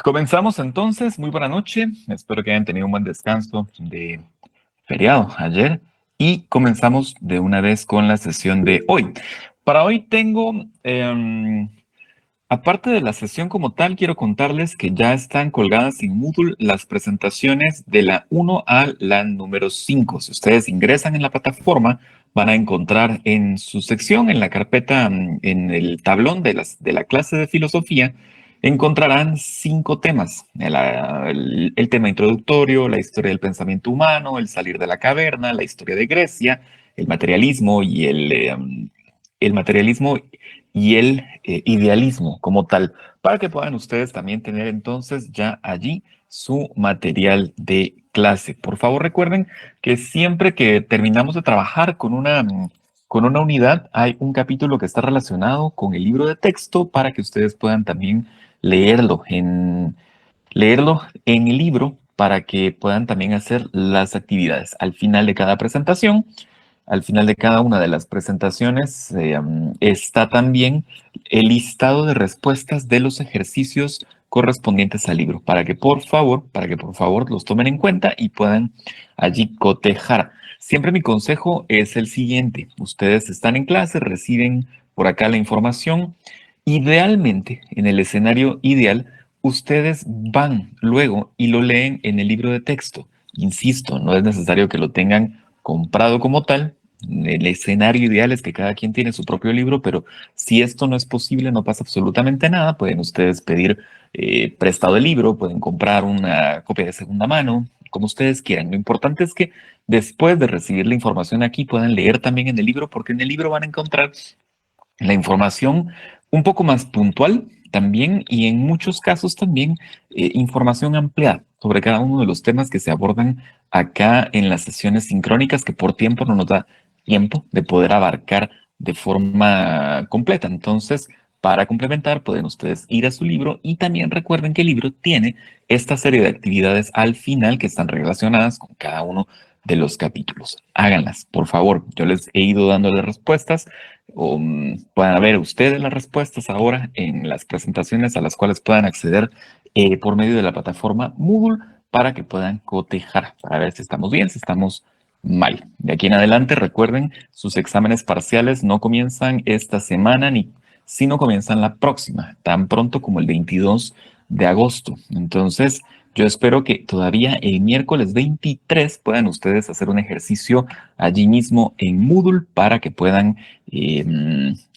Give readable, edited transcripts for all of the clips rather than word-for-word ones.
Comenzamos entonces, muy buena noche, espero que hayan tenido un buen descanso de feriado ayer y comenzamos de una vez con la sesión de hoy. Para hoy tengo, aparte de la sesión como tal, quiero contarles que ya están colgadas en Moodle las presentaciones de la 1 a la número 5. Si ustedes ingresan en la plataforma, van a encontrar en su sección, en la carpeta, en el tablón de la clase de filosofía, encontrarán 5 temas. El tema introductorio, la historia del pensamiento humano, el salir de la caverna, la historia de Grecia, el materialismo y el materialismo y el idealismo como tal, para que puedan ustedes también tener entonces ya allí su material de clase. Por favor, recuerden que siempre que terminamos de trabajar con una unidad, hay un capítulo que está relacionado con el libro de texto para que ustedes puedan también leerlo leerlo en el libro para que puedan también hacer las actividades. Al final de cada presentación, al final de cada una de las presentaciones está también el listado de respuestas de los ejercicios correspondientes al libro, para que por favor los tomen en cuenta y puedan allí cotejar. Siempre mi consejo es el siguiente: ustedes están en clase, reciben por acá la información. Idealmente, en el escenario ideal, ustedes van luego y lo leen en el libro de texto. Insisto, no es necesario que lo tengan comprado como tal. El escenario ideal es que cada quien tiene su propio libro, pero si esto no es posible, no pasa absolutamente nada. Pueden ustedes pedir prestado el libro, pueden comprar una copia de segunda mano, como ustedes quieran. Lo importante es que después de recibir la información aquí puedan leer también en el libro, porque en el libro van a encontrar la información un poco más puntual también y en muchos casos también información ampliada sobre cada uno de los temas que se abordan acá en las sesiones sincrónicas, que por tiempo no nos da tiempo de poder abarcar de forma completa. Entonces, para complementar, pueden ustedes ir a su libro y también recuerden que el libro tiene esta serie de actividades al final que están relacionadas con cada uno de los capítulos. Háganlas, por favor. Yo les he ido dando las respuestas o puedan ver ustedes las respuestas ahora en las presentaciones a las cuales puedan acceder por medio de la plataforma Moodle para que puedan cotejar, para ver si estamos bien, si estamos mal. De aquí en adelante, recuerden, sus exámenes parciales no comienzan esta semana, ni sino comienzan la próxima, tan pronto como el 22 de agosto. Entonces, yo espero que todavía el miércoles 23 puedan ustedes hacer un ejercicio allí mismo en Moodle para que puedan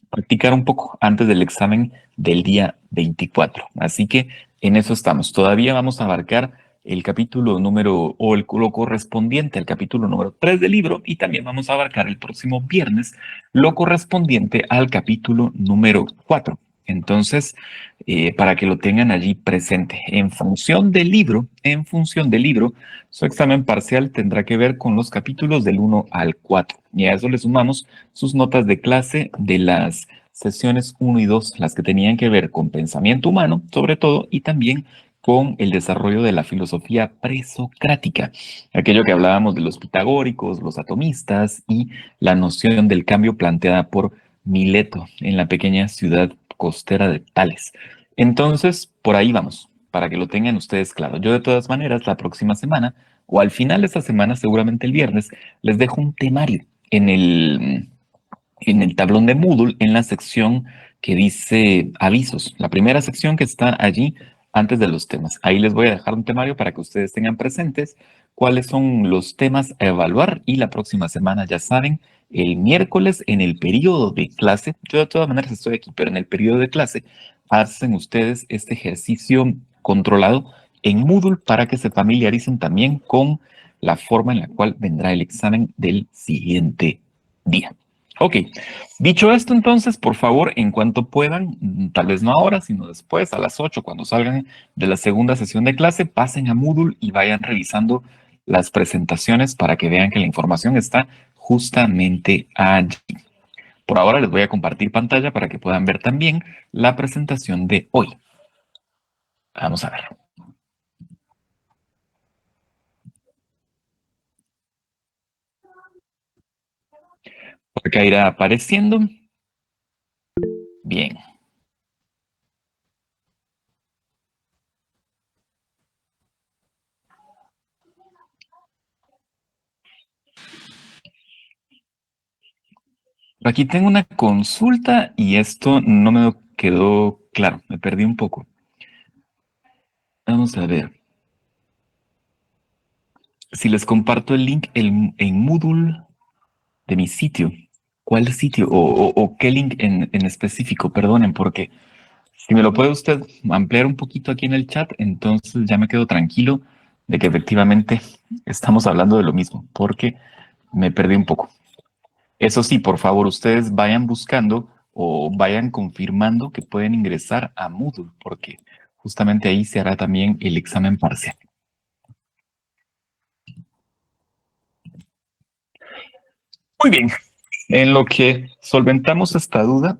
practicar un poco antes del examen del día 24. Así que en eso estamos. Todavía vamos a abarcar el capítulo número o lo correspondiente al capítulo número 3 del libro y también vamos a abarcar el próximo viernes lo correspondiente al capítulo número 4. Entonces, para que lo tengan allí presente. En función del libro, su examen parcial tendrá que ver con los capítulos del 1 al 4. Y a eso le sumamos sus notas de clase de las sesiones 1 y 2, las que tenían que ver con pensamiento humano, sobre todo, y también con el desarrollo de la filosofía presocrática, aquello que hablábamos de los pitagóricos, los atomistas y la noción del cambio planteada por Mileto en la pequeña ciudad costera de Tales. Entonces, por ahí vamos, para que lo tengan ustedes claro. Yo de todas maneras, la próxima semana, o al final de esta semana, seguramente el viernes, les dejo un temario en el tablón de Moodle, en la sección que dice avisos, la primera sección que está allí antes de los temas. Ahí les voy a dejar un temario para que ustedes tengan presentes cuáles son los temas a evaluar y la próxima semana, ya saben, el miércoles en el periodo de clase, yo de todas maneras estoy aquí, pero en el periodo de clase hacen ustedes este ejercicio controlado en Moodle para que se familiaricen también con la forma en la cual vendrá el examen del siguiente día. Ok, dicho esto entonces, por favor, en cuanto puedan, tal vez no ahora, sino después, a las 8, cuando salgan de la segunda sesión de clase, pasen a Moodle y vayan revisando las presentaciones para que vean que la información está justamente allí. Por ahora les voy a compartir pantalla para que puedan ver también la presentación de hoy. Vamos a ver. Por acá irá apareciendo. Bien. Aquí tengo una consulta y esto no me quedó claro, me perdí un poco. Vamos a ver. Si les comparto el link en Moodle de mi sitio, ¿cuál sitio o qué link en específico? Perdonen, porque si me lo puede usted ampliar un poquito aquí en el chat, entonces ya me quedo tranquilo de que efectivamente estamos hablando de lo mismo, porque me perdí un poco. Eso sí, por favor, ustedes vayan buscando o vayan confirmando que pueden ingresar a Moodle, porque justamente ahí se hará también el examen parcial. Muy bien, en lo que solventamos esta duda,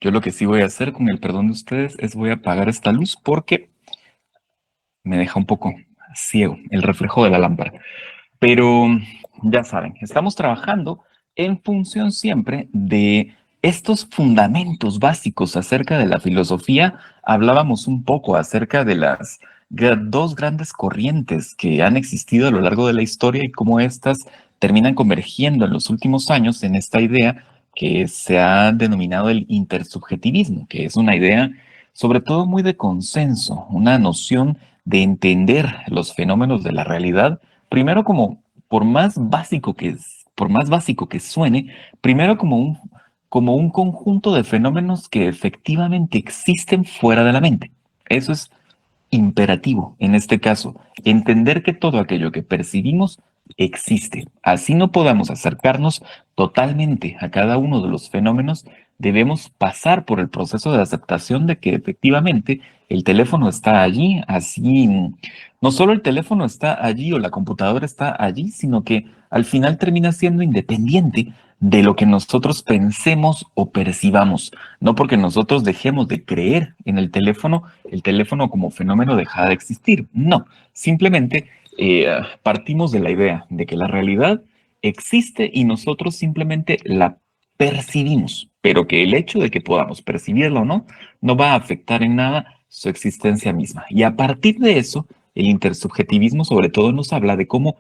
yo lo que sí voy a hacer con el perdón de ustedes es voy a apagar esta luz porque me deja un poco ciego el reflejo de la lámpara. Pero ya saben, estamos trabajando en función siempre de estos fundamentos básicos acerca de la filosofía. Hablábamos un poco acerca de las dos grandes corrientes que han existido a lo largo de la historia y cómo éstas terminan convergiendo en los últimos años en esta idea que se ha denominado el intersubjetivismo, que es una idea sobre todo muy de consenso, una noción de entender los fenómenos de la realidad, primero como, por más básico que suene, primero como un conjunto de fenómenos que efectivamente existen fuera de la mente. Eso es imperativo en este caso, entender que todo aquello que percibimos existe. Así no podamos acercarnos totalmente a cada uno de los fenómenos, debemos pasar por el proceso de aceptación de que efectivamente el teléfono está allí, así no solo el teléfono está allí o la computadora está allí, sino que al final termina siendo independiente de lo que nosotros pensemos o percibamos. No porque nosotros dejemos de creer en el teléfono como fenómeno deja de existir. No, simplemente partimos de la idea de que la realidad existe y nosotros simplemente la percibimos, pero que el hecho de que podamos percibirla o no no va a afectar en nada su existencia misma. Y a partir de eso, el intersubjetivismo sobre todo nos habla de cómo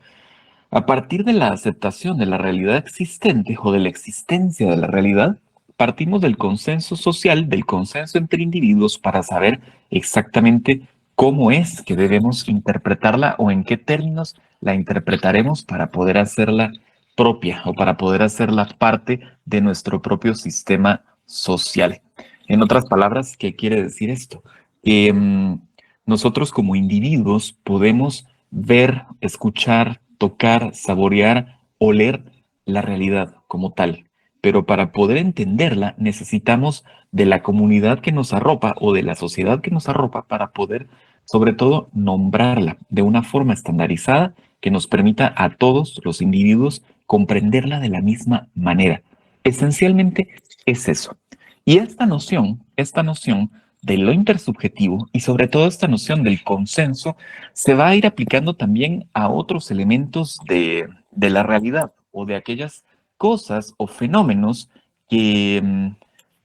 a partir de la aceptación de la realidad existente o de la existencia de la realidad, partimos del consenso social, del consenso entre individuos para saber exactamente cómo es que debemos interpretarla o en qué términos la interpretaremos para poder hacerla propia o para poder hacerla parte de nuestro propio sistema social. En otras palabras, ¿qué quiere decir esto? Que nosotros como individuos podemos ver, escuchar, tocar, saborear, oler la realidad como tal. Pero para poder entenderla necesitamos de la comunidad que nos arropa o de la sociedad que nos arropa para poder, sobre todo, nombrarla de una forma estandarizada que nos permita a todos los individuos comprenderla de la misma manera. Esencialmente es eso. Y esta noción de lo intersubjetivo y sobre todo esta noción del consenso se va a ir aplicando también a otros elementos de la realidad o de aquellas cosas o fenómenos que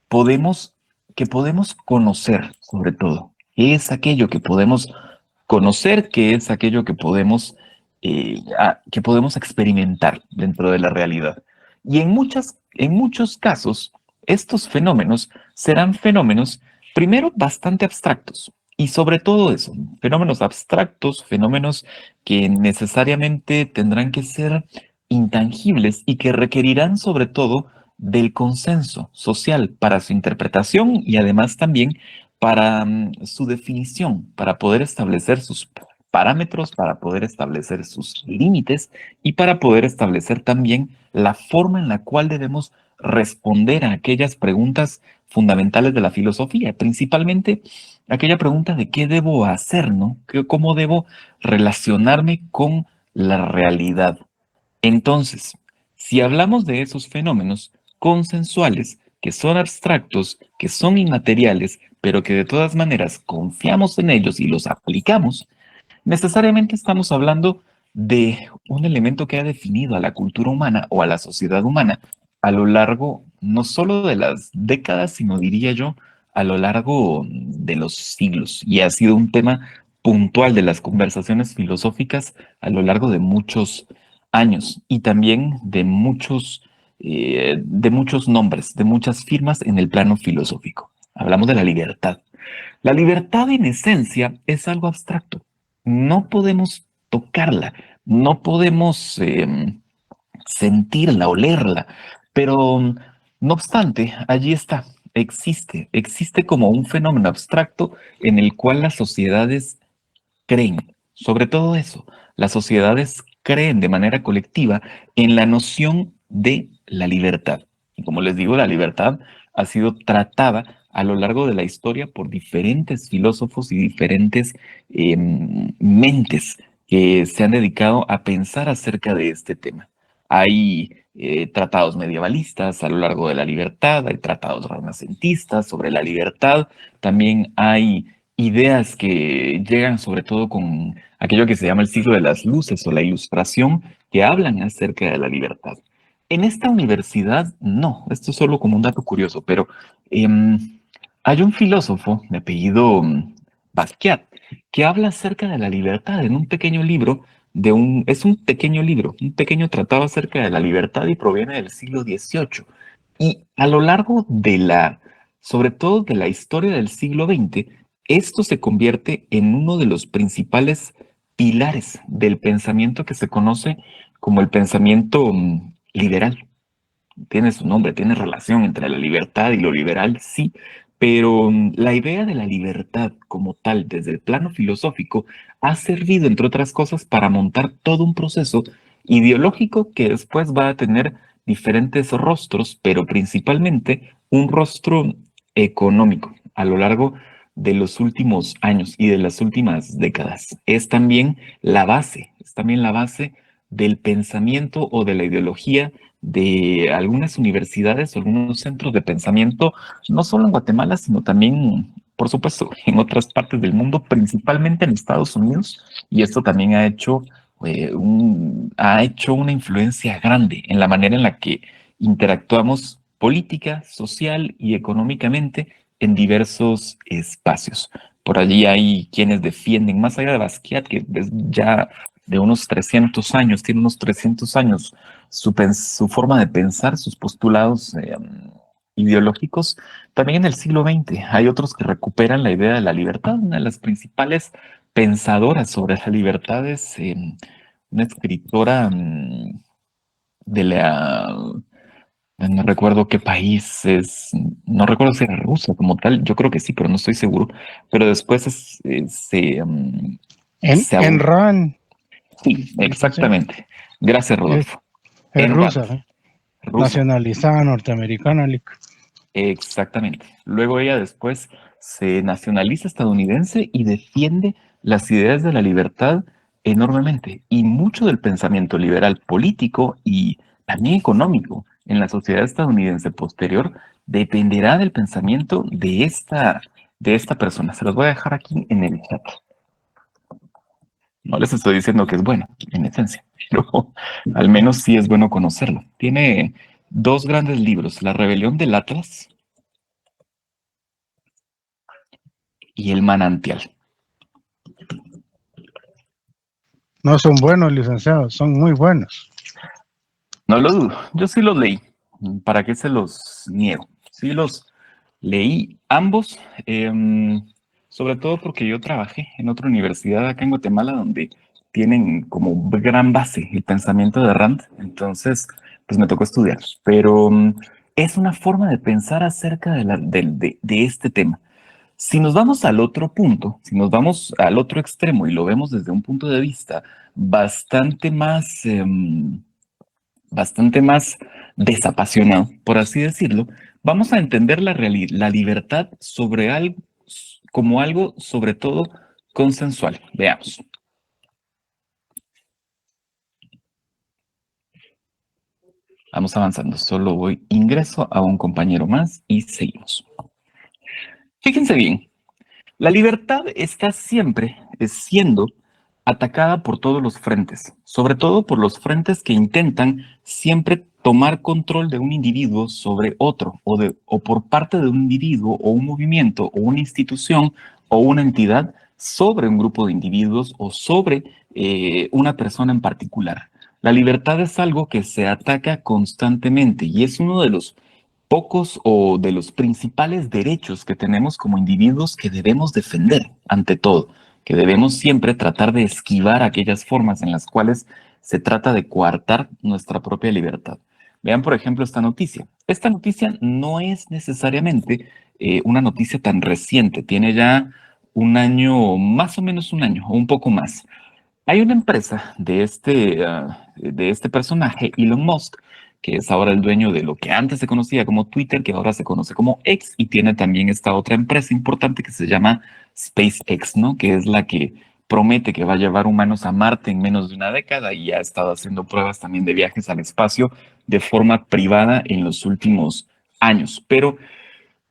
podemos, que podemos conocer, sobre todo. ¿Qué es aquello que podemos conocer? ¿Qué es aquello que podemos experimentar dentro de la realidad? Y en muchos casos, estos fenómenos serán fenómenos, primero, bastante abstractos. Y sobre todo eso, fenómenos abstractos, fenómenos que necesariamente tendrán que ser intangibles y que requerirán sobre todo del consenso social para su interpretación y además también para su definición, para poder establecer sus parámetros, para poder establecer sus límites y para poder establecer también la forma en la cual debemos responder a aquellas preguntas fundamentales de la filosofía, principalmente aquella pregunta de qué debo hacer, ¿no? ¿Cómo debo relacionarme con la realidad? Entonces, si hablamos de esos fenómenos consensuales, que son abstractos, que son inmateriales, pero que de todas maneras confiamos en ellos y los aplicamos, necesariamente estamos hablando de un elemento que ha definido a la cultura humana o a la sociedad humana a lo largo no solo de las décadas, sino diría yo, a lo largo de los siglos. Y ha sido un tema puntual de las conversaciones filosóficas a lo largo de muchos años y también de muchos nombres, de muchas firmas en el plano filosófico. Hablamos de la libertad. La libertad en esencia es algo abstracto. No podemos tocarla, no podemos sentirla, olerla, pero no obstante, allí está, existe como un fenómeno abstracto en el cual las sociedades creen, sobre todo eso, las sociedades creen de manera colectiva en la noción de la libertad. Y como les digo, la libertad ha sido tratada a lo largo de la historia por diferentes filósofos y diferentes mentes que se han dedicado a pensar acerca de este tema. Hay tratados medievalistas a lo largo de la libertad, hay tratados renacentistas sobre la libertad, también hay ideas que llegan sobre todo con aquello que se llama el siglo de las luces o la ilustración, que hablan acerca de la libertad. En esta universidad, no, esto es solo como un dato curioso, pero em, hay un filósofo de apellido Basquiat que habla acerca de la libertad en un pequeño libro, es un pequeño libro, un pequeño tratado acerca de la libertad y proviene del siglo XVIII. Y a lo largo sobre todo de la historia del siglo XX, esto se convierte en uno de los principales pilares del pensamiento que se conoce como el pensamiento liberal. Tiene su nombre, tiene relación entre la libertad y lo liberal, sí, pero la idea de la libertad como tal, desde el plano filosófico, ha servido, entre otras cosas, para montar todo un proceso ideológico que después va a tener diferentes rostros, pero principalmente un rostro económico a lo largo de los últimos años y de las últimas décadas. Es también la base del pensamiento o de la ideología de algunas universidades o algunos centros de pensamiento, no solo en Guatemala, sino también, por supuesto, en otras partes del mundo, principalmente en Estados Unidos, y esto también ha hecho una influencia grande en la manera en la que interactuamos política, social y económicamente en diversos espacios. Por allí hay quienes defienden, más allá de Basquiat, que es ya de unos 300 años, tiene unos 300 años, su forma de pensar, sus postulados ideológicos. También en el siglo XX hay otros que recuperan la idea de la libertad. Una de las principales pensadoras sobre la libertad es una escritora de no recuerdo qué país es, no recuerdo si era rusa como tal, yo creo que sí, pero no estoy seguro. Pero después se En RAN, sí, licenciado, exactamente. Gracias, es, Rodolfo. es En rusa, Rand, rusa. nacionalizada norteamericana. Exactamente. Luego ella después se nacionaliza estadounidense y defiende las ideas de la libertad enormemente. Y mucho del pensamiento liberal político y también económico en la sociedad estadounidense posterior dependerá del pensamiento de esta persona. Se los voy a dejar aquí en el chat. No les estoy diciendo que es bueno, en esencia, pero al menos sí es bueno conocerlo. Tiene dos grandes libros, La rebelión del Atlas y El manantial. No son buenos, licenciados, son muy buenos. No lo dudo, yo sí los leí. ¿Para qué se los niego? Sí los leí ambos, sobre todo porque yo trabajé en otra universidad acá en Guatemala donde tienen como gran base el pensamiento de Rand, entonces pues me tocó estudiar, pero es una forma de pensar acerca de este tema. Si nos vamos al otro punto, si nos vamos al otro extremo y lo vemos desde un punto de vista bastante bastante más desapasionado, por así decirlo, vamos a entender la libertad como algo sobre todo consensual. Veamos. Vamos avanzando. Solo ingreso a un compañero más y seguimos. Fíjense bien, la libertad está siempre siendo atacada por todos los frentes, sobre todo por los frentes que intentan siempre tomar control de un individuo sobre otro, o por parte de un individuo o un movimiento o una institución o una entidad sobre un grupo de individuos o sobre una persona en particular. La libertad es algo que se ataca constantemente y es uno de los pocos o de los principales derechos que tenemos como individuos que debemos defender ante todo, que debemos siempre tratar de esquivar aquellas formas en las cuales se trata de coartar nuestra propia libertad. Vean, por ejemplo, esta noticia. Esta noticia no es necesariamente una noticia tan reciente, tiene ya un año, más o menos un año, o un poco más. Hay una empresa de este personaje, Elon Musk, que es ahora el dueño de lo que antes se conocía como Twitter, que ahora se conoce como X, y tiene también esta otra empresa importante que se llama SpaceX, ¿no? Que es la que promete que va a llevar humanos a Marte en menos de una década y ha estado haciendo pruebas también de viajes al espacio de forma privada en los últimos años. Pero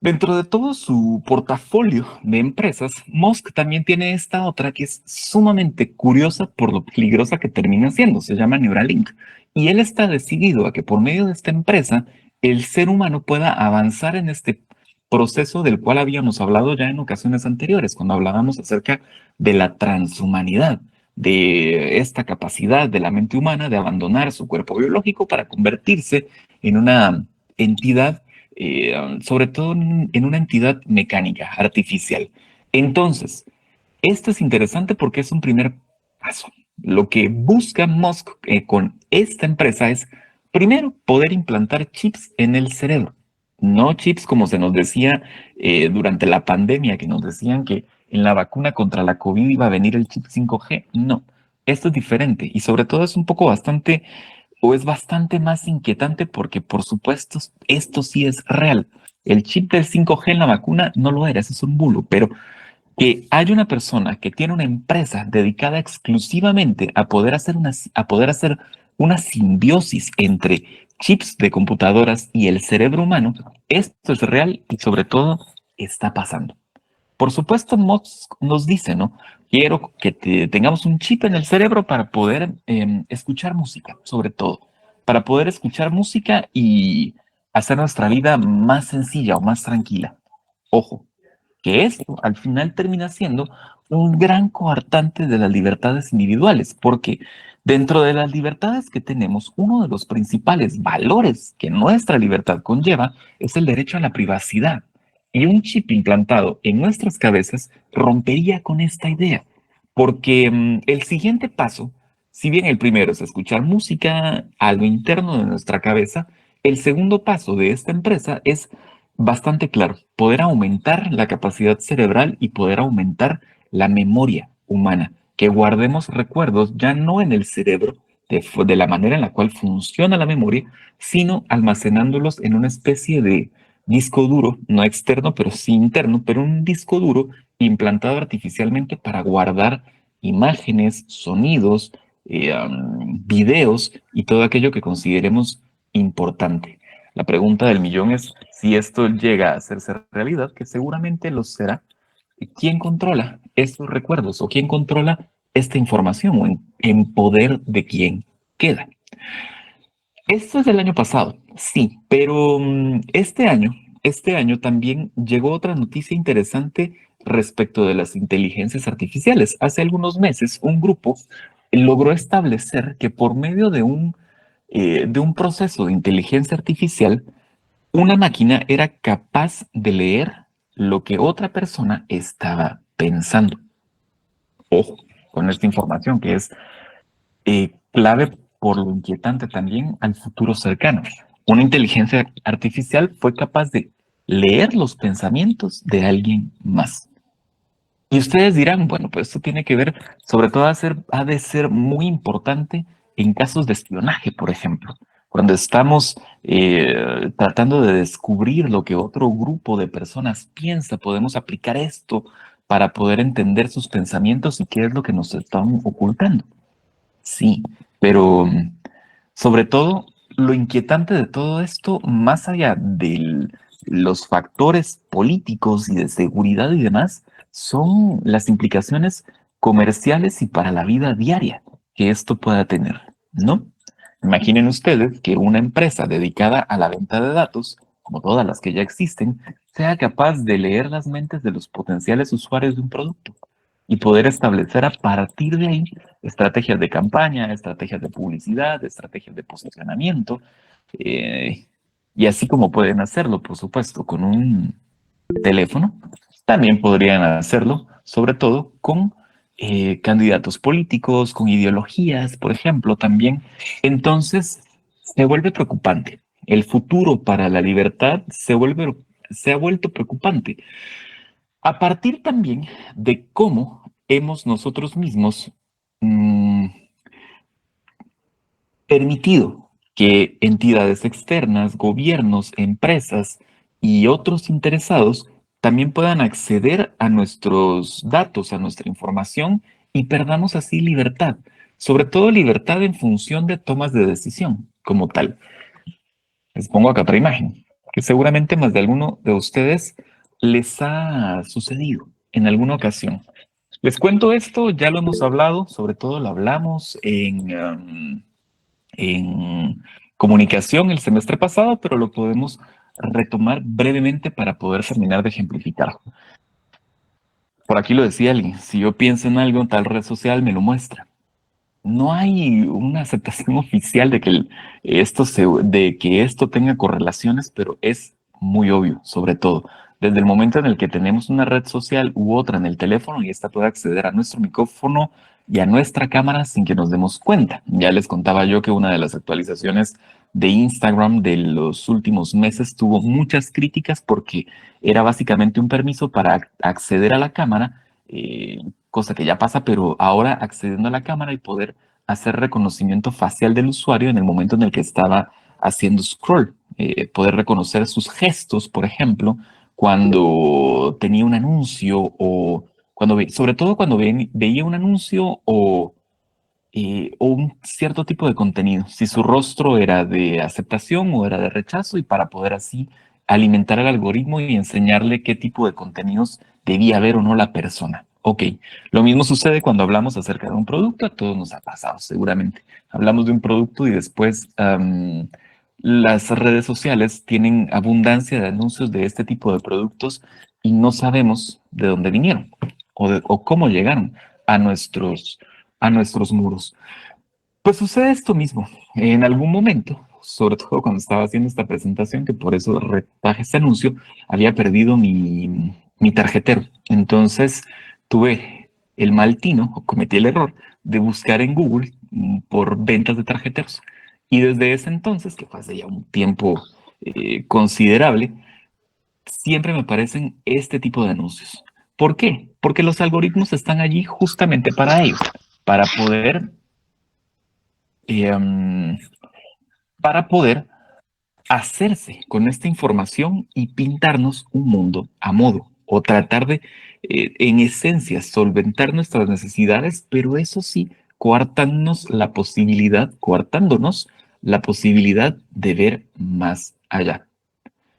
dentro de todo su portafolio de empresas, Musk también tiene esta otra que es sumamente curiosa por lo peligrosa que termina siendo. Se llama Neuralink. Y él está decidido a que por medio de esta empresa, el ser humano pueda avanzar en este proceso del cual habíamos hablado ya en ocasiones anteriores, cuando hablábamos acerca de la transhumanidad, de esta capacidad de la mente humana de abandonar su cuerpo biológico para convertirse en una entidad sobre todo en una entidad mecánica, artificial. Entonces, esto es interesante porque es un primer paso. Lo que busca Musk con esta empresa es, primero, poder implantar chips en el cerebro. No chips como se nos decía durante la pandemia, que nos decían que en la vacuna contra la COVID iba a venir el chip 5G. No, esto es diferente y sobre todo es un poco bastante o es bastante más inquietante porque, por supuesto, esto sí es real. El chip del 5G en la vacuna no lo era, ese es un bulo, pero que hay una persona que tiene una empresa dedicada exclusivamente a poder hacer una simbiosis entre chips de computadoras y el cerebro humano, esto es real y sobre todo está pasando. Por supuesto, Musk nos dice, ¿no? Quiero que tengamos un chip en el cerebro para poder escuchar música, sobre todo, para poder escuchar música y hacer nuestra vida más sencilla o más tranquila. Ojo, que esto al final termina siendo un gran coartante de las libertades individuales, porque dentro de las libertades que tenemos, uno de los principales valores que nuestra libertad conlleva es el derecho a la privacidad. Y un chip implantado en nuestras cabezas rompería con esta idea, porque el siguiente paso, si bien el primero es escuchar música, algo interno de nuestra cabeza, el segundo paso de esta empresa es bastante claro, poder aumentar la capacidad cerebral y poder aumentar la memoria humana, que guardemos recuerdos ya no en el cerebro de la manera en la cual funciona la memoria, sino almacenándolos en una especie de disco duro, no externo, pero sí interno, pero un disco duro implantado artificialmente para guardar imágenes, sonidos, videos y todo aquello que consideremos importante. La pregunta del millón es si esto llega a hacerse realidad, que seguramente lo será. ¿Quién controla estos recuerdos o quién controla esta información o en poder de quién queda? Esto es del año pasado, sí, pero este año también llegó otra noticia interesante respecto de las inteligencias artificiales. Hace algunos meses, un grupo logró establecer que por medio de un proceso de inteligencia artificial, una máquina era capaz de leer lo que otra persona estaba pensando. Ojo, con esta información que es clave por lo inquietante también al futuro cercano. Una inteligencia artificial fue capaz de leer los pensamientos de alguien más. Y ustedes dirán, bueno, pues esto tiene que ver, sobre todo ha de ser muy importante en casos de espionaje, por ejemplo. Cuando estamos tratando de descubrir lo que otro grupo de personas piensa, podemos aplicar esto para poder entender sus pensamientos y qué es lo que nos están ocultando. Sí, pero sobre todo, lo inquietante de todo esto, más allá de los factores políticos y de seguridad y demás, son las implicaciones comerciales y para la vida diaria que esto pueda tener, ¿no? Imaginen ustedes que una empresa dedicada a la venta de datos, como todas las que ya existen, sea capaz de leer las mentes de los potenciales usuarios de un producto. y poder establecer a partir de ahí estrategias de campaña, estrategias de publicidad, estrategias de posicionamiento, eh, y así como pueden hacerlo, por supuesto, con un teléfono, también podrían hacerlo, sobre todo con candidatos políticos, con ideologías, por ejemplo, también. Entonces, se vuelve preocupante. El futuro para la libertad se ha vuelto preocupante. A partir también de cómo hemos nosotros mismos mm, permitido que entidades externas, gobiernos, empresas y otros interesados también puedan acceder a nuestros datos, a nuestra información y perdamos así libertad, sobre todo libertad en función de tomas de decisión como tal. Les pongo acá otra imagen, que seguramente más de alguno de ustedes les ha sucedido en alguna ocasión. Les cuento esto, ya lo hemos hablado, sobre todo lo hablamos en comunicación el semestre pasado, pero lo podemos retomar brevemente para poder terminar de ejemplificar. Por aquí lo decía alguien, si yo pienso en algo en tal red social, me lo muestra. No hay una aceptación oficial de que de que esto tenga correlaciones, pero es muy obvio, sobre todo desde el momento en el que tenemos una red social u otra en el teléfono y esta puede acceder a nuestro micrófono y a nuestra cámara sin que nos demos cuenta. Ya les contaba yo que una de las actualizaciones de Instagram de los últimos meses tuvo muchas críticas porque era básicamente un permiso para acceder a la cámara, cosa que ya pasa, pero ahora accediendo a la cámara y poder hacer reconocimiento facial del usuario en el momento en el que estaba haciendo scroll, poder reconocer sus gestos, por ejemplo, cuando tenía un anuncio o sobre todo cuando veía un anuncio o un cierto tipo de contenido, si su rostro era de aceptación o era de rechazo y para poder así alimentar al algoritmo y enseñarle qué tipo de contenidos debía ver o no la persona. Ok, lo mismo sucede cuando hablamos acerca de un producto, a todos nos ha pasado seguramente. Hablamos de un producto y después las redes sociales tienen abundancia de anuncios de este tipo de productos y no sabemos de dónde vinieron o cómo llegaron a a nuestros muros. Pues sucede esto mismo. En algún momento, sobre todo cuando estaba haciendo esta presentación, que por eso retraje este anuncio, había perdido mi tarjetero. Entonces tuve el mal tino, o cometí el error, de buscar en Google por ventas de tarjeteros. Y desde ese entonces, que fue hace ya un tiempo considerable, siempre me aparecen este tipo de anuncios. ¿Por qué? Porque los algoritmos están allí justamente para ello, para poder em, para poder hacerse con esta información y pintarnos un mundo a modo o tratar de, en esencia, solventar nuestras necesidades, pero eso sí, coartándonos la posibilidad de ver más allá.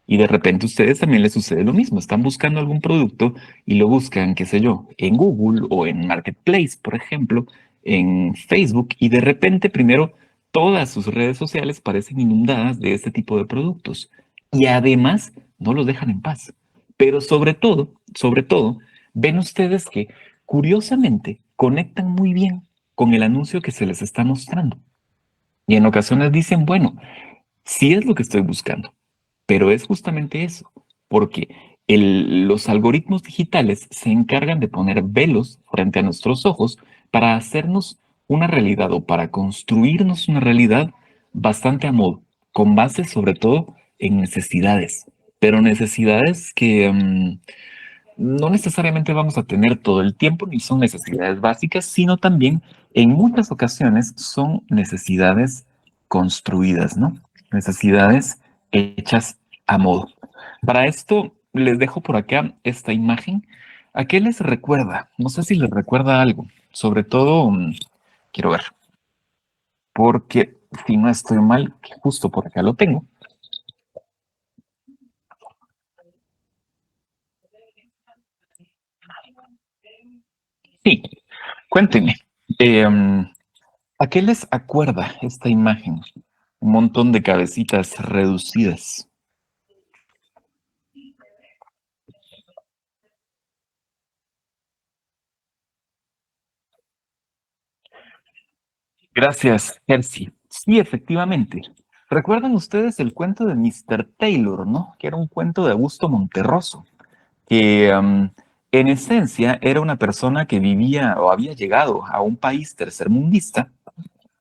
Y de repente a ustedes también les sucede lo mismo. Están buscando algún producto y lo buscan, qué sé yo, en Google o en Marketplace, por ejemplo, en Facebook, y de repente primero todas sus redes sociales parecen inundadas de este tipo de productos. Y además no los dejan en paz. Pero sobre todo, ven ustedes que curiosamente conectan muy bien con el anuncio que se les está mostrando. Y en ocasiones dicen, bueno, sí es lo que estoy buscando, pero es justamente eso, porque los algoritmos digitales se encargan de poner velos frente a nuestros ojos para hacernos una realidad o para construirnos una realidad bastante a modo, con base sobre todo en necesidades, pero necesidades que no necesariamente vamos a tener todo el tiempo, ni son necesidades básicas, sino también en muchas ocasiones son necesidades construidas, ¿no? Necesidades hechas a modo. Para esto les dejo por acá esta imagen. ¿A qué les recuerda? No sé si les recuerda algo. Sobre todo, quiero ver, porque si no estoy mal, que justo por acá lo tengo. Sí, cuéntenme. em, ¿A qué les acuerda esta imagen? Un montón de cabecitas reducidas. Gracias, Jersey. Sí, efectivamente. ¿Recuerdan ustedes el cuento de Mr. Taylor, no? Que era un cuento de Augusto Monterroso, que en esencia era una persona que vivía o había llegado a un país tercermundista.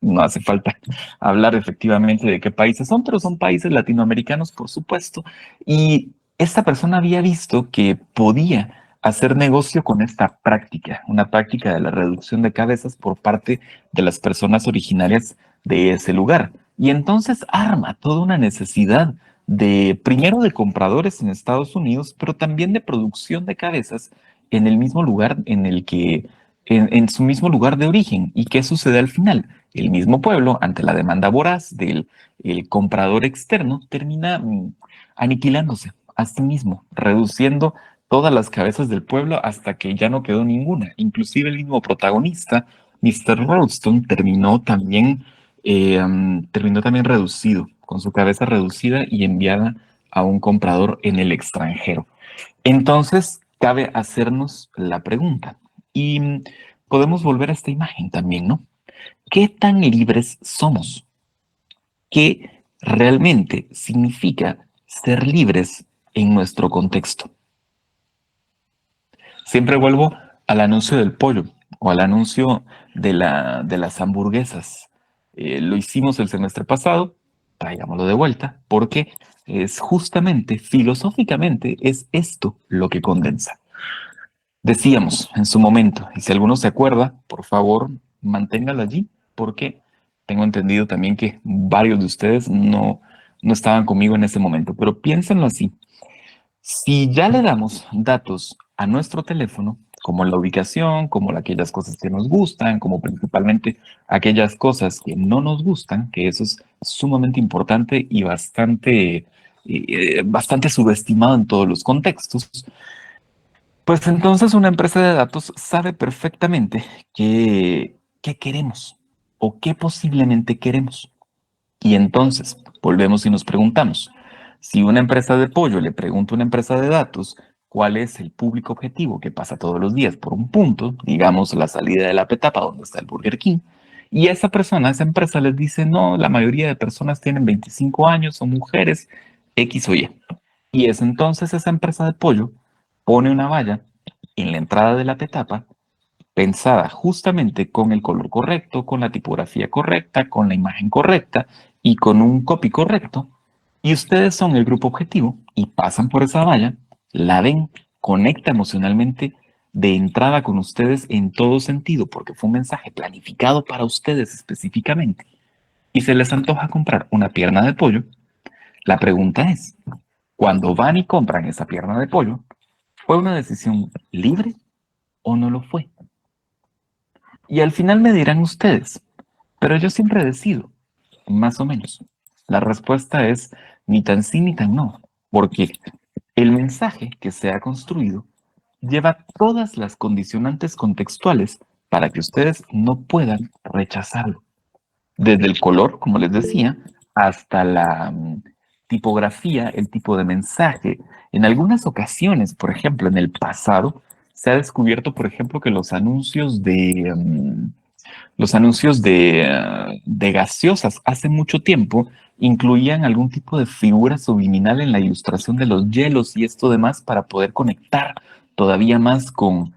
No hace falta hablar efectivamente de qué países son, pero son países latinoamericanos, por supuesto. Y esta persona había visto que podía hacer negocio con esta práctica, una práctica de la reducción de cabezas por parte de las personas originarias de ese lugar. Y entonces arma toda una necesidad de, primero, de compradores en Estados Unidos, pero también de producción de cabezas en el mismo lugar en el que, en su mismo lugar de origen. ¿Y qué sucede al final? El mismo pueblo, ante la demanda voraz del el comprador externo, termina aniquilándose a sí mismo, reduciendo todas las cabezas del pueblo hasta que ya no quedó ninguna. Inclusive el mismo protagonista, Mr. Ralston, terminó también reducido, con su cabeza reducida y enviada a un comprador en el extranjero. Entonces, cabe hacernos la pregunta, y podemos volver a esta imagen también, ¿no? ¿Qué tan libres somos? ¿Qué realmente significa ser libres en nuestro contexto? Siempre vuelvo al anuncio del pollo o al anuncio de las hamburguesas. Lo hicimos el semestre pasado, traigámoslo de vuelta, porque es justamente, filosóficamente, es esto lo que condensa. Decíamos en su momento, y si alguno se acuerda, por favor, manténgalo allí, porque tengo entendido también que varios de ustedes no estaban conmigo en ese momento, pero piénsenlo así. Si ya le damos datos a nuestro teléfono, como la ubicación, como aquellas cosas que nos gustan, como principalmente aquellas cosas que no nos gustan, que eso es sumamente importante y bastante subestimado en todos los contextos, pues entonces una empresa de datos sabe perfectamente qué queremos o qué posiblemente queremos. Y entonces volvemos y nos preguntamos, si una empresa de pollo le pregunta a una empresa de datos cuál es el público objetivo que pasa todos los días por un punto, digamos la salida de la Petapa donde está el Burger King, y esa empresa les dice, no, la mayoría de personas tienen 25 años, son mujeres, X o Y. Y es entonces esa empresa de pollo pone una valla en la entrada de la Petapa pensada justamente con el color correcto, con la tipografía correcta, con la imagen correcta y con un copy correcto, y ustedes son el grupo objetivo y pasan por esa valla, la ven, conecta emocionalmente de entrada con ustedes en todo sentido, porque fue un mensaje planificado para ustedes específicamente, y se les antoja comprar una pierna de pollo. La pregunta es, cuando van y compran esa pierna de pollo, ¿fue una decisión libre o no lo fue? Y al final me dirán ustedes, pero yo siempre decido, más o menos. La respuesta es ni tan sí ni tan no, porque el mensaje que se ha construido lleva todas las condicionantes contextuales para que ustedes no puedan rechazarlo. Desde el color, como les decía, hasta la tipografía, el tipo de mensaje. En algunas ocasiones, por ejemplo, en el pasado, se ha descubierto, por ejemplo, que los anuncios de gaseosas hace mucho tiempo incluían algún tipo de figura subliminal en la ilustración de los hielos y esto demás para poder conectar todavía más con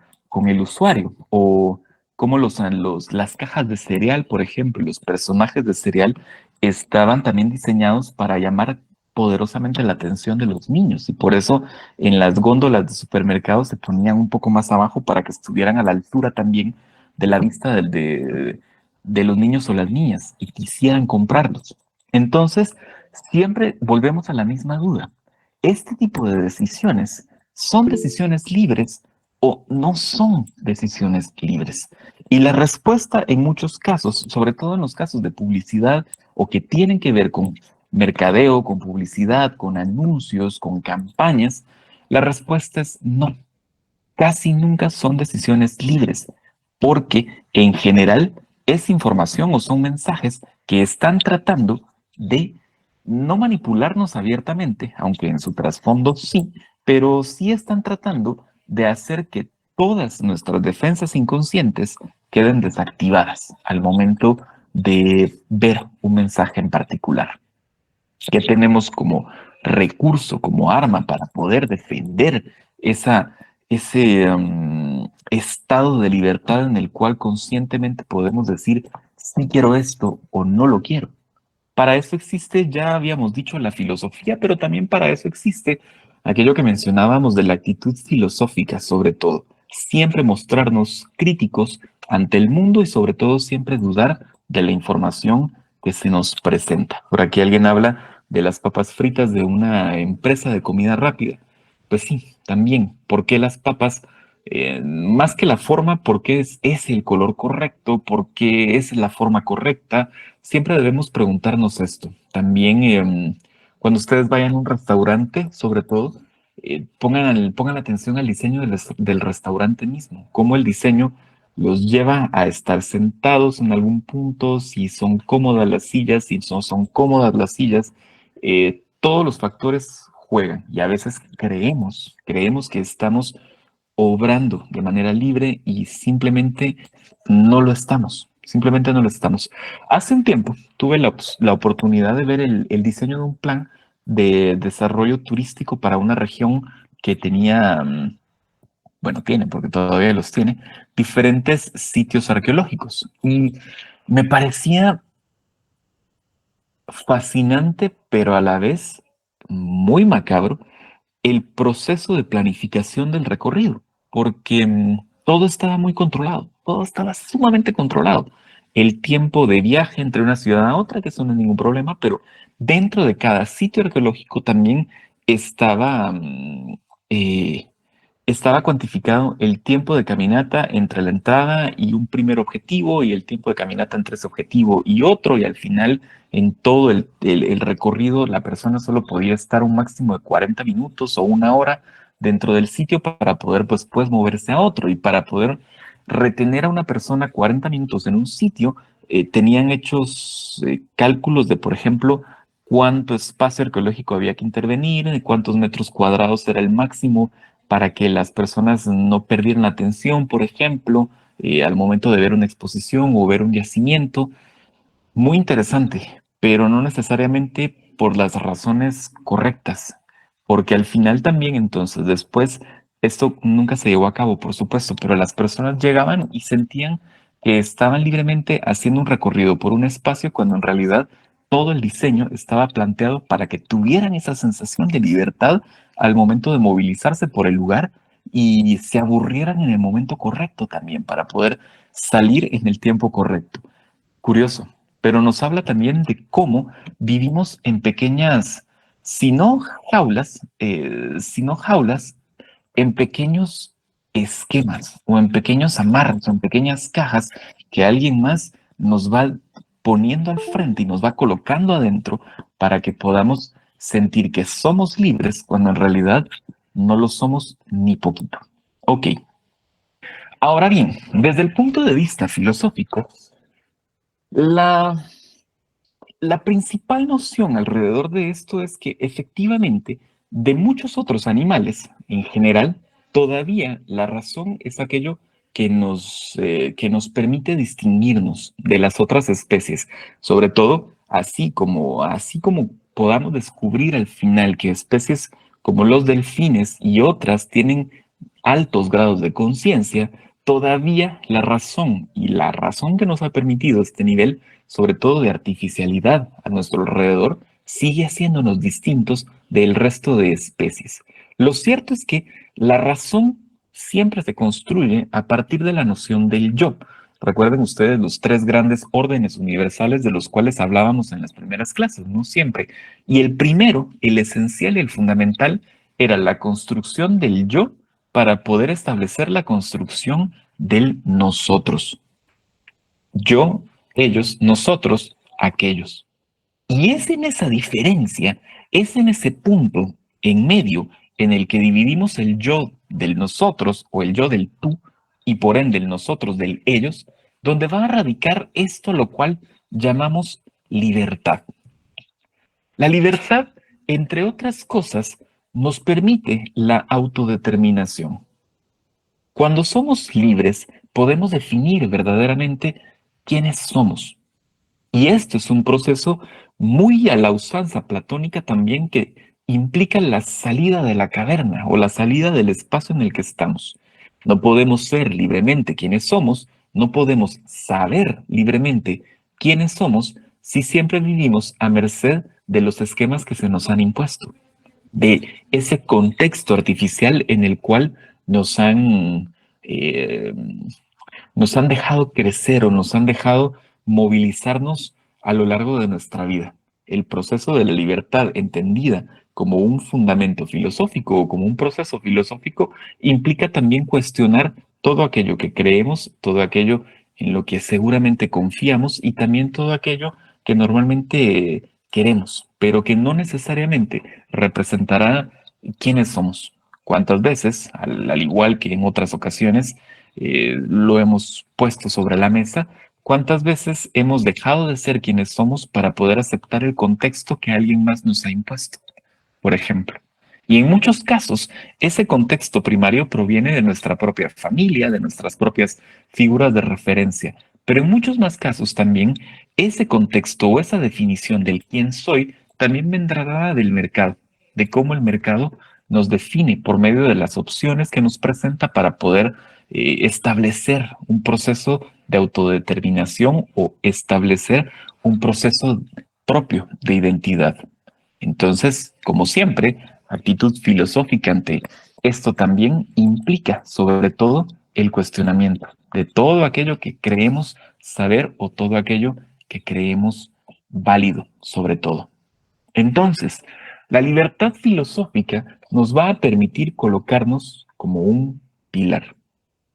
el usuario. O como las cajas de cereal, por ejemplo, los personajes de cereal estaban también diseñados para llamar poderosamente la atención de los niños y por eso en las góndolas de supermercados se ponían un poco más abajo para que estuvieran a la altura también de la vista de los niños o las niñas y quisieran comprarlos. Entonces, siempre volvemos a la misma duda. ¿Este tipo de decisiones son decisiones libres o no son decisiones libres? Y la respuesta en muchos casos, sobre todo en los casos de publicidad o que tienen que ver con mercadeo, con publicidad, con anuncios, con campañas, la respuesta es no. Casi nunca son decisiones libres, porque en general es información o son mensajes que están tratando de no manipularnos abiertamente, aunque en su trasfondo sí, pero sí están tratando de hacer que todas nuestras defensas inconscientes queden desactivadas al momento de ver un mensaje en particular. ¿Qué tenemos como recurso, como arma para poder defender ese estado de libertad en el cual conscientemente podemos decir sí quiero esto o no lo quiero? Para eso existe, ya habíamos dicho, la filosofía, pero también para eso existe aquello que mencionábamos de la actitud filosófica, sobre todo. Siempre mostrarnos críticos ante el mundo y sobre todo siempre dudar de la información que se nos presenta. Por aquí alguien habla de las papas fritas de una empresa de comida rápida. Pues sí, también, ¿por qué las papas? Más que la forma, porque es el color correcto, porque es la forma correcta, siempre debemos preguntarnos esto. También cuando ustedes vayan a un restaurante, sobre todo, pongan atención al diseño del restaurante mismo, cómo el diseño los lleva a estar sentados en algún punto, si son cómodas las sillas, si no son cómodas las sillas. Todos los factores juegan y a veces creemos que estamos obrando de manera libre y simplemente no lo estamos. Simplemente no lo estamos. Hace un tiempo tuve la oportunidad de ver el diseño de un plan de desarrollo turístico para una región que tenía, bueno, tiene, porque todavía los tiene, diferentes sitios arqueológicos. Y me parecía fascinante, pero a la vez muy macabro el proceso de planificación del recorrido, porque todo estaba muy controlado, todo estaba sumamente controlado. El tiempo de viaje entre una ciudad a otra, que eso no es ningún problema, pero dentro de cada sitio arqueológico también estaba, eh, estaba cuantificado el tiempo de caminata entre la entrada y un primer objetivo y el tiempo de caminata entre ese objetivo y otro, y al final en todo el recorrido la persona solo podía estar un máximo de 40 minutos o una hora dentro del sitio para poder pues moverse a otro, y para poder retener a una persona 40 minutos en un sitio, tenían hechos cálculos de, por ejemplo, cuánto espacio arqueológico había que intervenir, cuántos metros cuadrados era el máximo para que las personas no perdieran la atención, por ejemplo, al momento de ver una exposición o ver un yacimiento. Muy interesante, pero no necesariamente por las razones correctas, porque al final también entonces después esto nunca se llevó a cabo, por supuesto, pero las personas llegaban y sentían que estaban libremente haciendo un recorrido por un espacio cuando en realidad todo el diseño estaba planteado para que tuvieran esa sensación de libertad al momento de movilizarse por el lugar y se aburrieran en el momento correcto también para poder salir en el tiempo correcto. Curioso, pero nos habla también de cómo vivimos en pequeñas, si no jaulas, en pequeños esquemas o en pequeños amarres o en pequeñas cajas que alguien más nos va poniendo al frente y nos va colocando adentro para que podamos sentir que somos libres cuando en realidad no lo somos ni poquito. Ok, ahora bien, desde el punto de vista filosófico, la la principal noción alrededor de esto es que efectivamente de muchos otros animales en general, todavía la razón es aquello que nos permite distinguirnos de las otras especies, sobre todo así como podamos descubrir al final que especies como los delfines y otras tienen altos grados de conciencia, todavía la razón que nos ha permitido este nivel, sobre todo de artificialidad a nuestro alrededor, sigue haciéndonos distintos del resto de especies. Lo cierto es que la razón siempre se construye a partir de la noción del yo. Recuerden ustedes los tres grandes órdenes universales de los cuales hablábamos en las primeras clases, ¿no? Siempre. Y el primero, el esencial y el fundamental, era la construcción del yo para poder establecer la construcción del nosotros. Yo, ellos, nosotros, aquellos. Y es en esa diferencia, es en ese punto en medio en el que dividimos el yo del nosotros o el yo del tú y por ende el nosotros del ellos, donde va a radicar esto lo cual llamamos libertad. La libertad, entre otras cosas, nos permite la autodeterminación. Cuando somos libres, podemos definir verdaderamente quiénes somos. Y esto es un proceso muy a la usanza platónica también que implica la salida de la caverna o la salida del espacio en el que estamos. No podemos ser libremente quienes somos, no podemos saber libremente quiénes somos si siempre vivimos a merced de los esquemas que se nos han impuesto, de ese contexto artificial en el cual nos han eh, nos han dejado crecer o nos han dejado movilizarnos a lo largo de nuestra vida. El proceso de la libertad entendida como un fundamento filosófico o como un proceso filosófico implica también cuestionar todo aquello que creemos, todo aquello en lo que seguramente confiamos y también todo aquello que normalmente queremos, pero que no necesariamente representará quiénes somos. ¿Cuántas veces, al igual que en otras ocasiones, lo hemos puesto sobre la mesa? ¿Cuántas veces hemos dejado de ser quienes somos para poder aceptar el contexto que alguien más nos ha impuesto, por ejemplo? Y en muchos casos, ese contexto primario proviene de nuestra propia familia, de nuestras propias figuras de referencia. Pero en muchos más casos también, ese contexto o esa definición del quién soy también vendrá dada del mercado, de cómo el mercado nos define por medio de las opciones que nos presenta para poder establecer un proceso de autodeterminación o establecer un proceso propio de identidad. Entonces, como siempre, actitud filosófica ante esto también implica, sobre todo, el cuestionamiento de todo aquello que creemos saber o todo aquello que creemos válido, sobre todo. Entonces, la libertad filosófica nos va a permitir colocarnos como un pilar,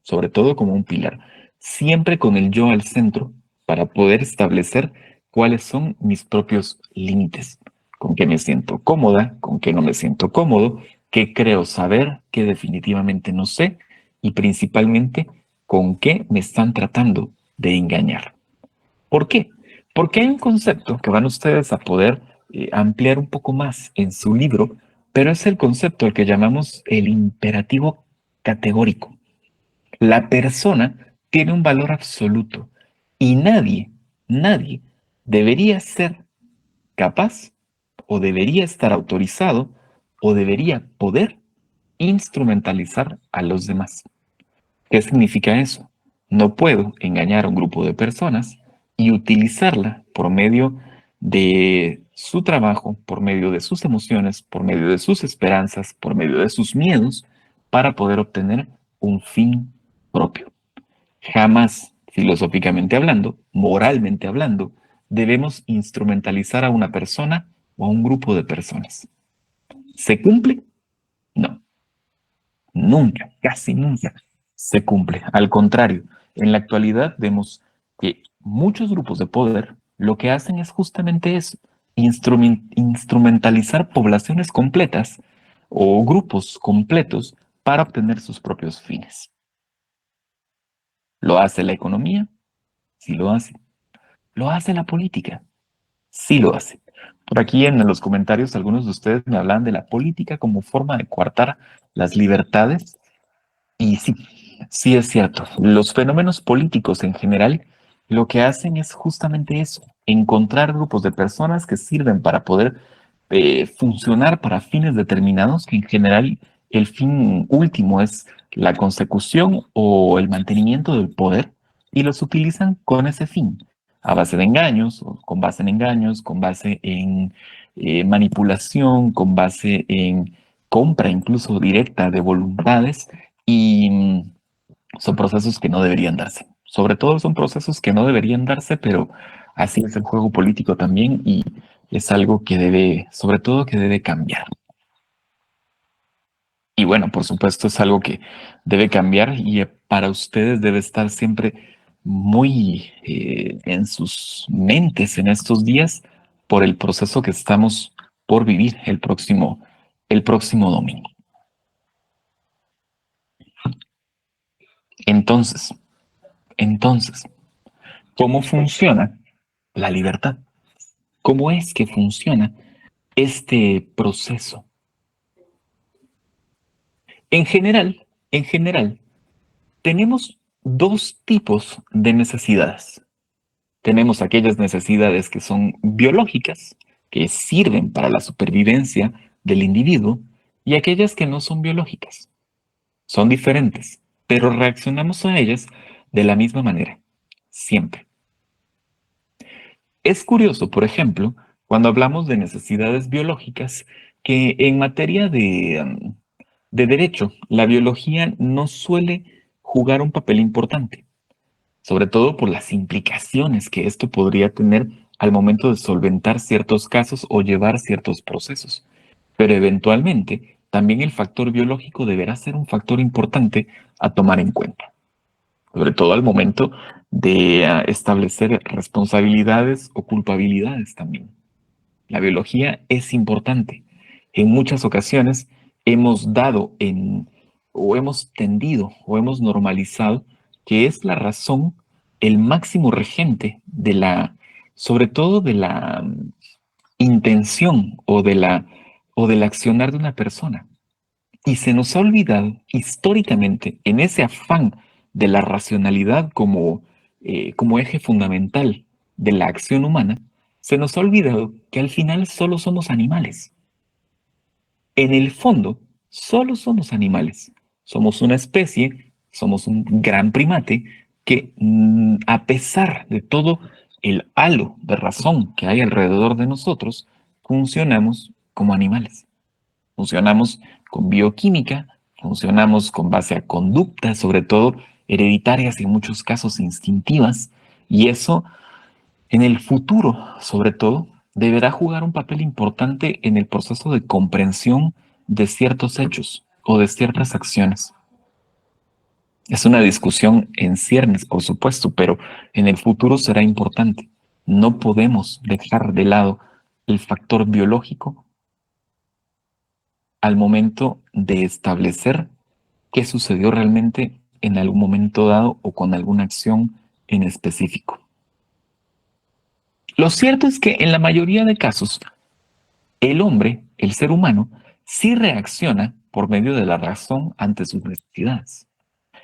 sobre todo como un pilar, siempre con el yo al centro para poder establecer cuáles son mis propios límites, con qué me siento cómoda, con qué no me siento cómodo, qué creo saber, qué definitivamente no sé y principalmente con qué me están tratando de engañar. ¿Por qué? Porque hay un concepto que van ustedes a poder ampliar un poco más en su libro, pero es el concepto al que llamamos el imperativo categórico. La persona tiene un valor absoluto y nadie debería ser capaz o debería estar autorizado o debería poder instrumentalizar a los demás. ¿Qué significa eso? No puedo engañar a un grupo de personas y utilizarla por medio de su trabajo, por medio de sus emociones, por medio de sus esperanzas, por medio de sus miedos, para poder obtener un fin propio. Jamás, filosóficamente hablando, moralmente hablando, debemos instrumentalizar a una persona o a un grupo de personas. ¿Se cumple? No, nunca, casi nunca se cumple. Al contrario, en la actualidad vemos que muchos grupos de poder lo que hacen es justamente eso, instrumentalizar poblaciones completas o grupos completos para obtener sus propios fines. ¿Lo hace la economía? Sí lo hace. ¿Lo hace la política? Sí lo hace. Por aquí en los comentarios algunos de ustedes me hablan de la política como forma de coartar las libertades. Y sí, sí es cierto. Los fenómenos políticos en general lo que hacen es justamente eso, encontrar grupos de personas que sirven para poder funcionar para fines determinados, que en general el fin último es la consecución o el mantenimiento del poder, y los utilizan con ese fin, a base de engaños, o con base en engaños, con base en manipulación, con base en compra incluso directa de voluntades y son procesos que no deberían darse. Sobre todo son procesos que no deberían darse, pero así es el juego político también y es algo que debe, sobre todo que debe cambiar. Y bueno, por supuesto es algo que debe cambiar y para ustedes debe estar siempre muy en sus mentes en estos días por el proceso que estamos por vivir el próximo domingo. Entonces, entonces, ¿cómo funciona la libertad? ¿Cómo es que funciona este proceso? En general, tenemos dos tipos de necesidades. Tenemos aquellas necesidades que son biológicas, que sirven para la supervivencia del individuo, y aquellas que no son biológicas. Son diferentes, pero reaccionamos a ellas de la misma manera, siempre. Es curioso, por ejemplo, cuando hablamos de necesidades biológicas, que en materia de derecho, la biología no suele jugar un papel importante, sobre todo por las implicaciones que esto podría tener al momento de solventar ciertos casos o llevar ciertos procesos. Pero eventualmente, también el factor biológico deberá ser un factor importante a tomar en cuenta, sobre todo al momento de establecer responsabilidades o culpabilidades también. La biología es importante. En muchas ocasiones hemos dado o hemos tendido o hemos normalizado que es la razón el máximo regente de sobre todo de la intención o del accionar de una persona. Y se nos ha olvidado históricamente, en ese afán de la racionalidad como eje fundamental de la acción humana, se nos ha olvidado que al final solo somos animales. En el fondo, solo somos animales. Somos una especie, somos un gran primate que a pesar de todo el halo de razón que hay alrededor de nosotros, funcionamos como animales. Funcionamos con bioquímica, funcionamos con base a conductas, sobre todo hereditarias y en muchos casos instintivas, y eso en el futuro, sobre todo, deberá jugar un papel importante en el proceso de comprensión de ciertos hechos o de ciertas acciones. Es una discusión en ciernes, por supuesto, pero en el futuro será importante. No podemos dejar de lado el factor biológico al momento de establecer qué sucedió realmente en algún momento dado o con alguna acción en específico. Lo cierto es que en la mayoría de casos, el hombre, el ser humano, sí reacciona por medio de la razón ante sus necesidades.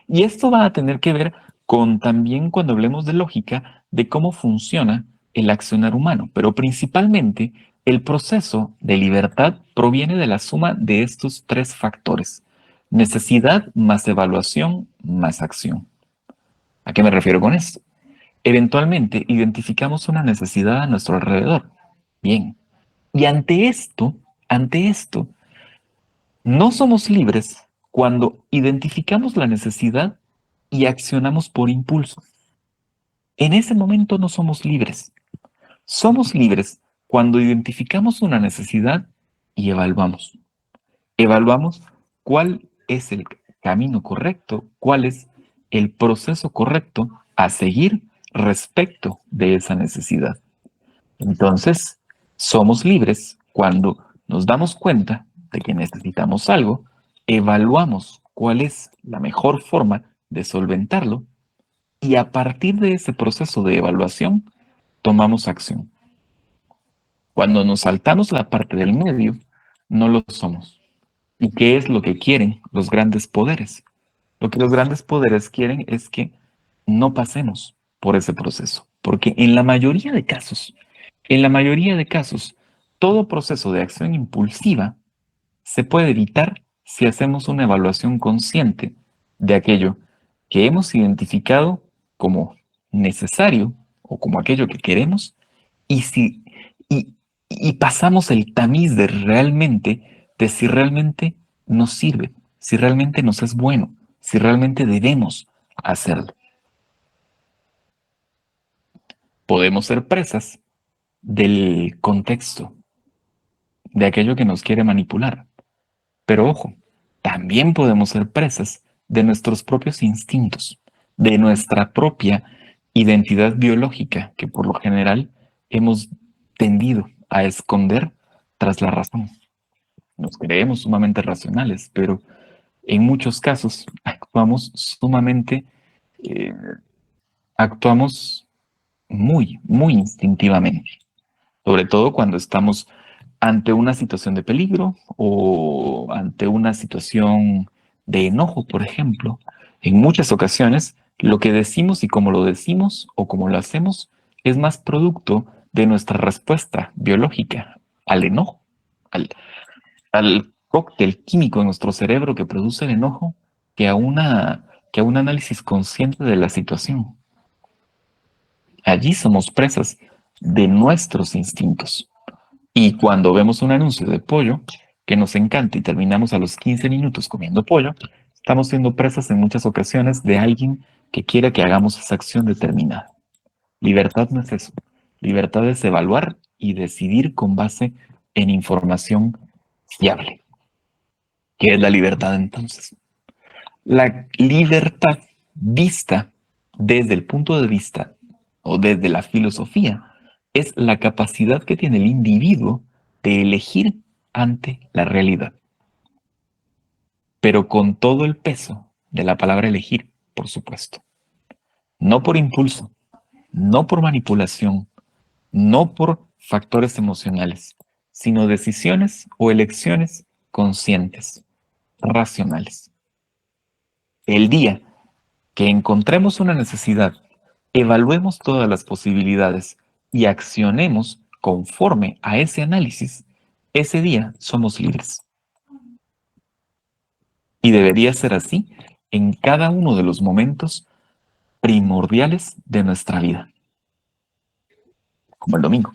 Y esto va a tener que ver con también cuando hablemos de lógica, de cómo funciona el accionar humano, pero principalmente el proceso de libertad proviene de la suma de estos tres factores: necesidad más evaluación más acción. ¿A qué me refiero con esto? Eventualmente identificamos una necesidad a nuestro alrededor. Bien. Y ante esto, no somos libres cuando identificamos la necesidad y accionamos por impulso. En ese momento no somos libres. Somos libres cuando identificamos una necesidad y evaluamos. Evaluamos cuál es el camino correcto, cuál es el proceso correcto a seguir respecto de esa necesidad. Entonces, somos libres cuando nos damos cuenta de que necesitamos algo, evaluamos cuál es la mejor forma de solventarlo y a partir de ese proceso de evaluación tomamos acción. Cuando nos saltamos la parte del medio, no lo somos. ¿Y qué es lo que quieren los grandes poderes? Lo que los grandes poderes quieren es que no pasemos por ese proceso, porque en la mayoría de casos, todo proceso de acción impulsiva se puede evitar si hacemos una evaluación consciente de aquello que hemos identificado como necesario o como aquello que queremos y, si, y, y pasamos el tamiz de si realmente nos sirve, si realmente nos es bueno, si realmente debemos hacerlo. Podemos ser presas del contexto, de aquello que nos quiere manipular. Pero ojo, también podemos ser presas de nuestros propios instintos, de nuestra propia identidad biológica, que por lo general hemos tendido a esconder tras la razón. Nos creemos sumamente racionales, pero en muchos casos eh, actuamos muy instintivamente, sobre todo cuando estamos ante una situación de peligro o ante una situación de enojo, por ejemplo. En muchas ocasiones, lo que decimos y cómo lo decimos o cómo lo hacemos es más producto de nuestra respuesta biológica al enojo, al cóctel químico en nuestro cerebro que produce el enojo, que a un análisis consciente de la situación. Allí somos presas de nuestros instintos. Y cuando vemos un anuncio de pollo que nos encanta y terminamos a los 15 minutos comiendo pollo, estamos siendo presas en muchas ocasiones de alguien que quiere que hagamos esa acción determinada. Libertad no es eso. Libertad es evaluar y decidir con base en información fiable. ¿Qué es la libertad entonces? La libertad vista desde el punto de vista o desde la filosofía es la capacidad que tiene el individuo de elegir ante la realidad, pero con todo el peso de la palabra elegir, por supuesto. No por impulso, no por manipulación, no por factores emocionales, sino decisiones o elecciones conscientes, racionales. El día que encontremos una necesidad, evaluemos todas las posibilidades y accionemos conforme a ese análisis, ese día somos libres. Y debería ser así en cada uno de los momentos primordiales de nuestra vida, como el domingo,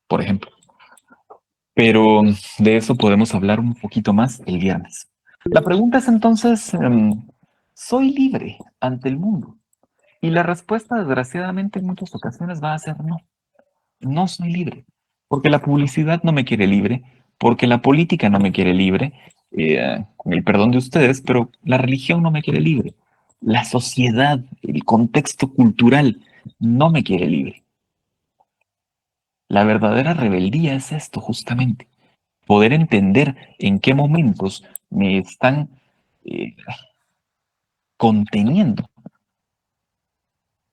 por ejemplo. Pero de eso podemos hablar un poquito más el viernes. La pregunta es entonces, ¿soy libre ante el mundo? Y la respuesta, desgraciadamente, en muchas ocasiones va a ser no. No soy libre. Porque la publicidad no me quiere libre, porque la política no me quiere libre, con el perdón de ustedes, pero la religión no me quiere libre. La sociedad, el contexto cultural no me quiere libre. La verdadera rebeldía es esto, justamente. Poder entender en qué momentos me están conteniendo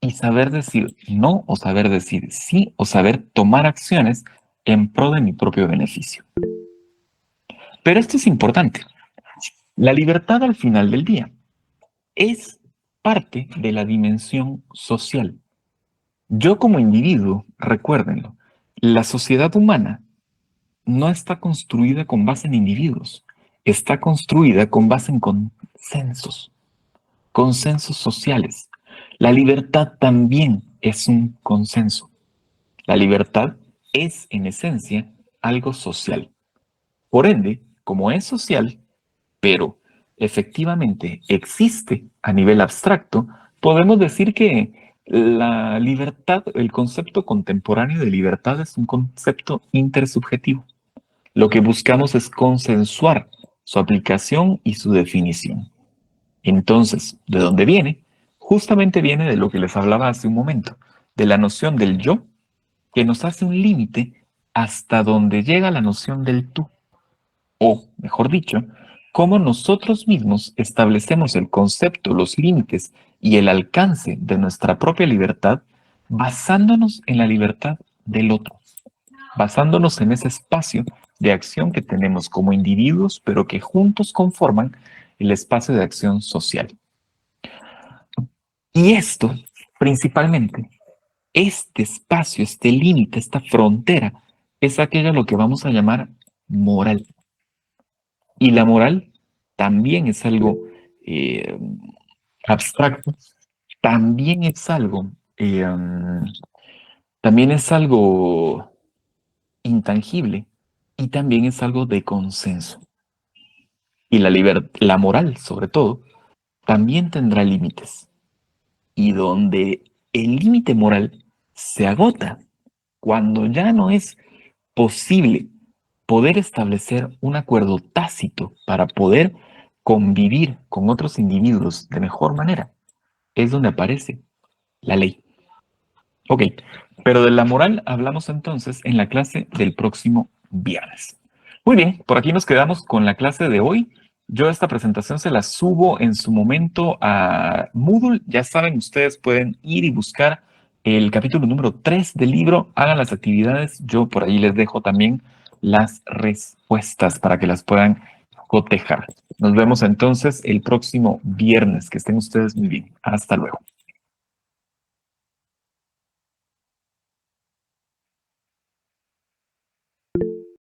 y saber decir no o saber decir sí o saber tomar acciones en pro de mi propio beneficio. Pero esto es importante. La libertad al final del día es parte de la dimensión social. Yo como individuo, recuérdenlo, la sociedad humana no está construida con base en individuos, está construida con base en consensos sociales. La libertad también es un consenso. La libertad es, en esencia, algo social. Por ende, como es social, pero efectivamente existe a nivel abstracto, podemos decir que la libertad, el concepto contemporáneo de libertad es un concepto intersubjetivo. Lo que buscamos es consensuar su aplicación y su definición. Entonces, ¿de dónde viene? Justamente viene de lo que les hablaba hace un momento, de la noción del yo, que nos hace un límite hasta donde llega la noción del tú. O, mejor dicho, cómo nosotros mismos establecemos el concepto, los límites y el alcance de nuestra propia libertad basándonos en la libertad del otro, basándonos en ese espacio de acción que tenemos como individuos, pero que juntos conforman el espacio de acción social. Y esto, principalmente, este espacio, este límite, esta frontera, es aquello a lo que vamos a llamar moral. Y la moral también es algo eh, abstracto, también es algo, también es algo intangible y también es algo de consenso. Y la moral, sobre todo, también tendrá límites. Y donde el límite moral se agota, cuando ya no es posible poder establecer un acuerdo tácito para poder convivir con otros individuos de mejor manera, es donde aparece la ley. Ok, pero de la moral hablamos entonces en la clase del próximo viernes. Muy bien, por aquí nos quedamos con la clase de hoy. Yo esta presentación se la subo en su momento a Moodle. Ya saben, ustedes pueden ir y buscar el capítulo número 3 del libro. Hagan las actividades. Yo por ahí les dejo también las respuestas para que las puedan cotejar. Nos vemos entonces el próximo viernes. Que estén ustedes muy bien. Hasta luego.